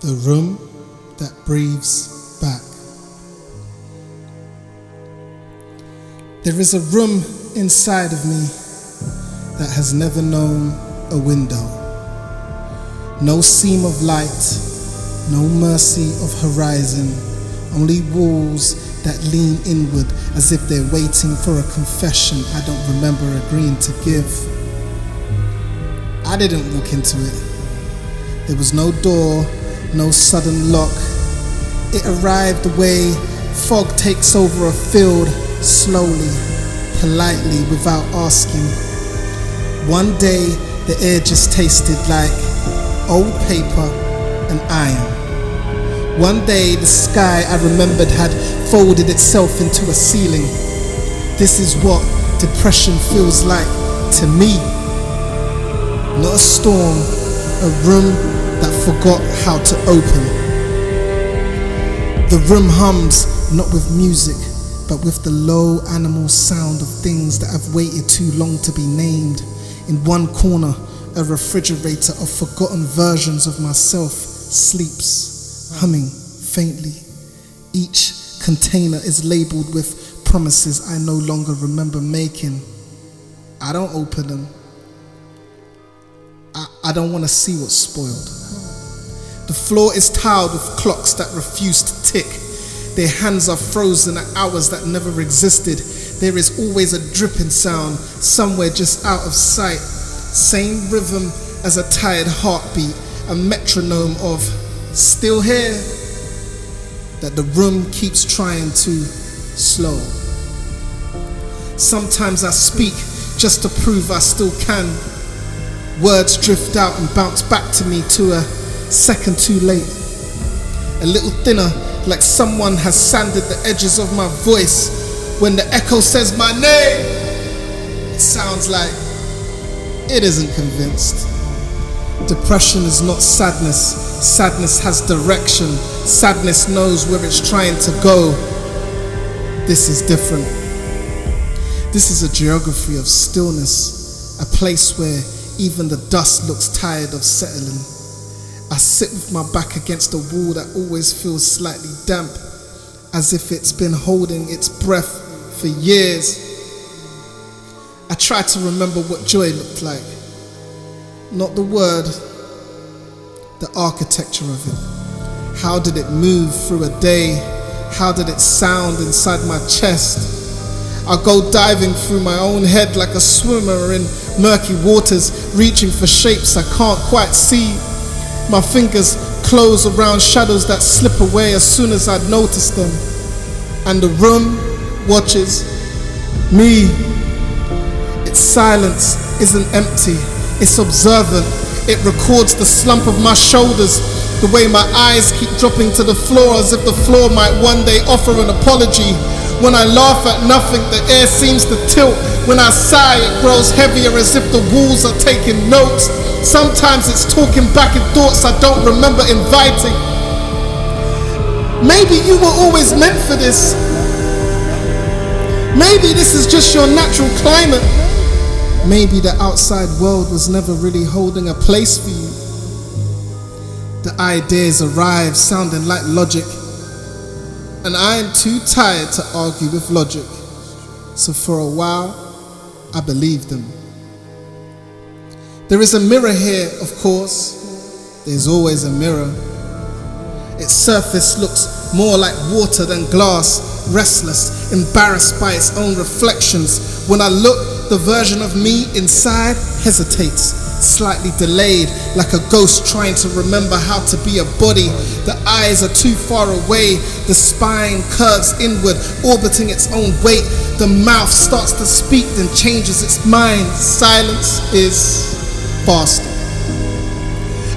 The room that breathes back. There is a room inside of me that has never known a window. No seam of light, no mercy of horizon, only walls that lean inward as if they're waiting for a confession I don't remember agreeing to give. I didn't walk into it. There was no door, no sudden lock. It arrived the way fog takes over a field, slowly, politely, without asking. One day the air just tasted like old paper and iron. One day the sky I remembered had folded itself into a ceiling. This is what depression feels like to me. Not a storm, a room that forgot how to open. The room hums not with music, but with the low animal sound of things that have waited too long to be named. In one corner, a refrigerator of forgotten versions of myself sleeps, humming faintly. Each container is labeled with promises I no longer remember making. I don't open them. I don't want to see what's spoiled. The floor is tiled with clocks that refuse to tick. Their hands are frozen at hours that never existed. There is always a dripping sound somewhere just out of sight. Same rhythm as a tired heartbeat, a metronome of still here that the room keeps trying to slow. Sometimes I speak just to prove I still can. Words drift out and bounce back to me to a second too late. A little thinner, like someone has sanded the edges of my voice. When the echo says my name, it sounds like it isn't convinced. Depression is not sadness. Sadness has direction. Sadness knows where it's trying to go. This is different. This is a geography of stillness, a place where even the dust looks tired of settling. I sit with my back against a wall that always feels slightly damp, as if it's been holding its breath for years. I try to remember what joy looked like. Not the word, the architecture of it. How did it move through a day? How did it sound inside my chest? I go diving through my own head like a swimmer in murky waters, reaching for shapes I can't quite see. My fingers close around shadows that slip away as soon as I notice them. And the room watches me. Its silence isn't empty, it's observant. It records the slump of my shoulders, the way my eyes keep dropping to the floor as if the floor might one day offer an apology. When I laugh at nothing, the air seems to tilt. When I sigh, it grows heavier as if the walls are taking notes. Sometimes it's talking back in thoughts I don't remember inviting. Maybe you were always meant for this. Maybe this is just your natural climate. Maybe the outside world was never really holding a place for you. The ideas arrive sounding like logic, and I'm too tired to argue with logic. So for a while, I believed them. There is a mirror here, of course. There's always a mirror. Its surface looks more like water than glass, restless, embarrassed by its own reflections. When I look, the version of me inside hesitates, slightly delayed, like a ghost trying to remember how to be a body. The eyes are too far away, the spine curves inward, orbiting its own weight. The mouth starts to speak, then changes its mind. Silence is faster.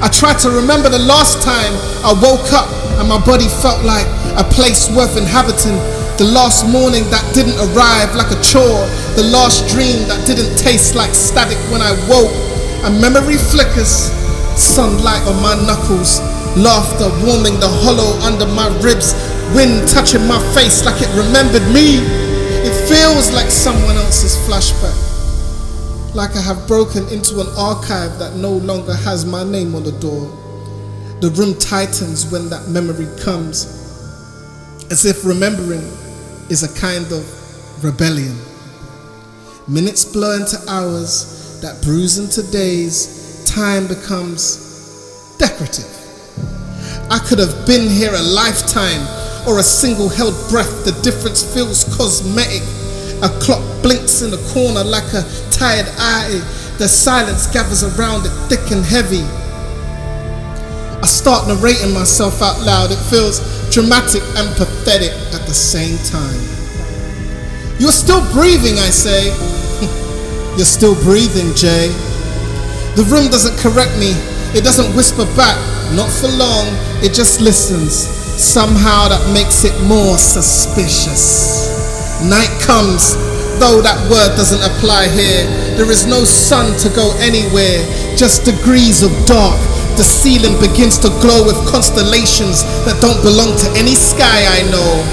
I try to remember the last time I woke up and my body felt like a place worth inhabiting. The last morning that didn't arrive like a chore. The last dream that didn't taste like static when I woke. And memory flickers, sunlight on my knuckles, laughter warming the hollow under my ribs, wind touching my face like it remembered me. It feels like someone else's flashback, like I have broken into an archive that no longer has my name on the door. The room tightens when that memory comes, as if remembering is a kind of rebellion. Minutes blur into hours that bruise into days. Time becomes decorative. I could have been here a lifetime or a single held breath. The difference feels cosmetic. A clock blinks in the corner like a tired eye. The silence gathers around it thick and heavy. I start narrating myself out loud. It feels dramatic and pathetic at the same time. You're still breathing, I say. You're still breathing, Jay. The room doesn't correct me. It doesn't whisper back. Not for long. It just listens. Somehow that makes it more suspicious. Night comes, though that word doesn't apply here. There is no sun to go anywhere, just degrees of dark. The ceiling begins to glow with constellations that don't belong to any sky I know.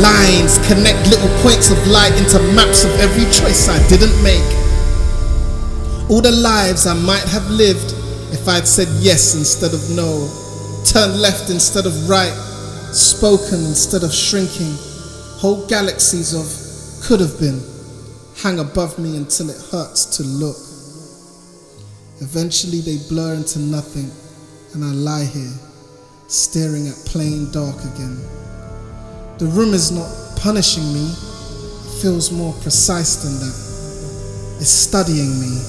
Lines connect little points of light into maps of every choice I didn't make. All the lives I might have lived if I'd said yes instead of no, turned left instead of right, spoken instead of shrinking. Whole galaxies of could have been hang above me until it hurts to look. Eventually they blur into nothing, and I lie here, staring at plain dark again. The room is not punishing me, it feels more precise than that. It's studying me.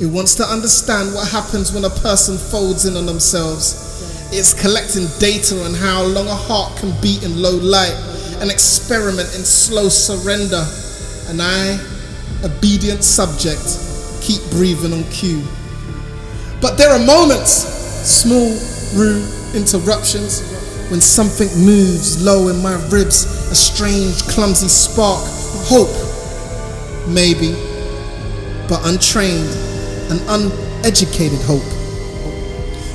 It wants to understand what happens when a person folds in on themselves. It's collecting data on how long a heart can beat in low light, an experiment in slow surrender, and I, obedient subject, keep breathing on cue. But there are moments, small, rude interruptions, when something moves low in my ribs, a strange, clumsy spark, hope, maybe, but untrained, an uneducated hope.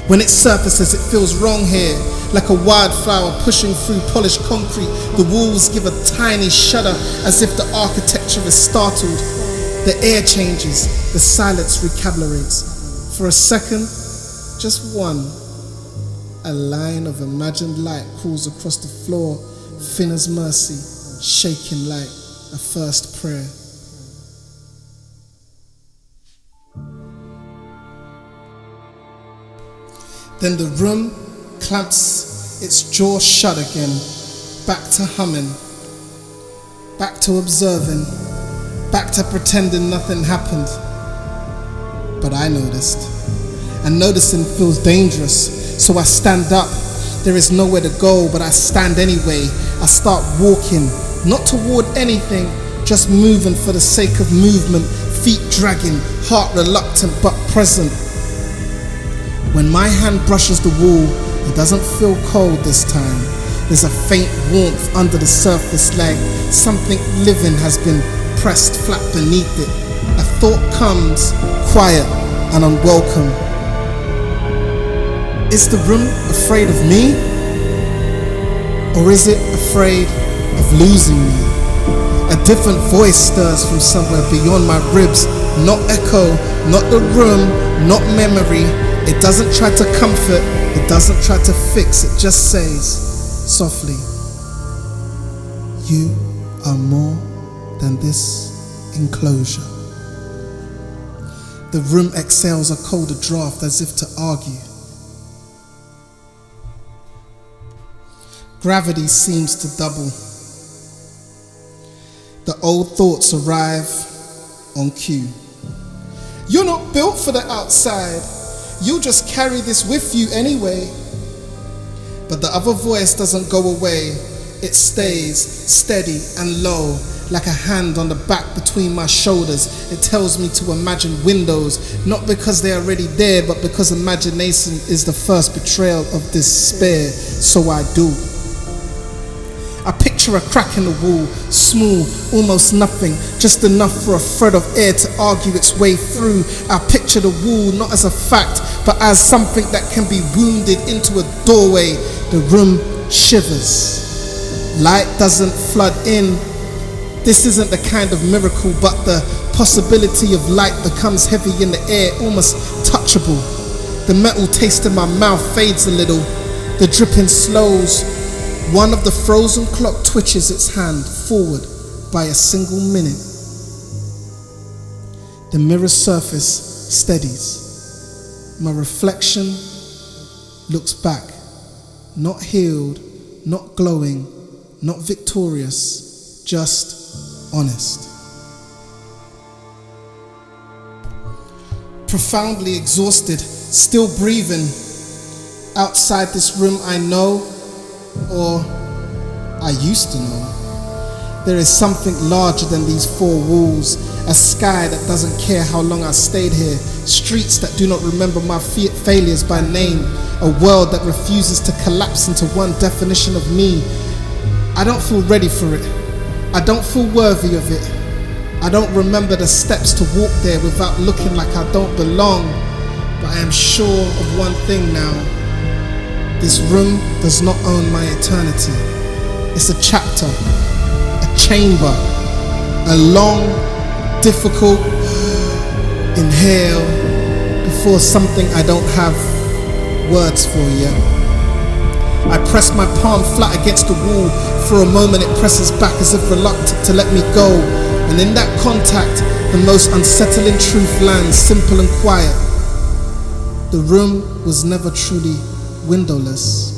When it surfaces, it feels wrong here, like a wildflower pushing through polished concrete. The walls give a tiny shudder as if the architecture is startled. The air changes, the silence recalibrates. For a second, just one, a line of imagined light crawls across the floor, thin as mercy, shaking like a first prayer. Then the room clamps its jaw shut again, back to humming, back to observing, back to pretending nothing happened. But I noticed, and noticing feels dangerous, so I stand up. There is nowhere to go, but I stand anyway. I start walking, not toward anything, just moving for the sake of movement, feet dragging, heart reluctant but present. When my hand brushes the wall, it doesn't feel cold this time. There's a faint warmth under the surface, like something living has been pressed flat beneath it. A thought comes, quiet and unwelcome. Is the room afraid of me? Or is it afraid of losing me? A different voice stirs from somewhere beyond my ribs. Not echo, not the room, not memory. It doesn't try to comfort, it doesn't try to fix, it just says softly, you are more than this enclosure. The room exhales a colder draft as if to argue. Gravity seems to double. The old thoughts arrive on cue. You're not built for the outside. You'll just carry this with you anyway. But the other voice doesn't go away. It stays steady and low, like a hand on the back between my shoulders. It tells me to imagine windows, not because they're already there, but because imagination is the first betrayal of despair. So I do. I picture a crack in the wall, small, almost nothing, just enough for a thread of air to argue its way through. I picture the wall not as a fact, but as something that can be wounded into a doorway. The room shivers. Light doesn't flood in. This isn't the kind of miracle, but the possibility of light becomes heavy in the air, almost touchable. The metal taste in my mouth fades a little. The dripping slows. One of the frozen clock twitches its hand forward by a single minute. The mirror's surface steadies. My reflection looks back, not healed, not glowing, not victorious, just honest. Profoundly exhausted, still breathing. Outside this room I know, or I used to know. There is something larger than these four walls, a sky that doesn't care how long I stayed here, streets that do not remember my failures by name, a world that refuses to collapse into one definition of me. I don't feel ready for it. I don't feel worthy of it. I don't remember the steps to walk there without looking like I don't belong. But I am sure of one thing now. This room does not own my eternity. It's a chapter, a chamber, a long, difficult inhale before something I don't have words for yet. I press my palm flat against the wall. For a moment it presses back as if reluctant to let me go. And in that contact, the most unsettling truth lands, simple and quiet. The room was never truly windowless.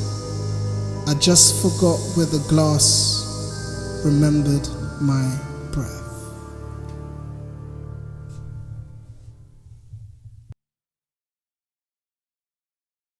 I just forgot where the glass remembered my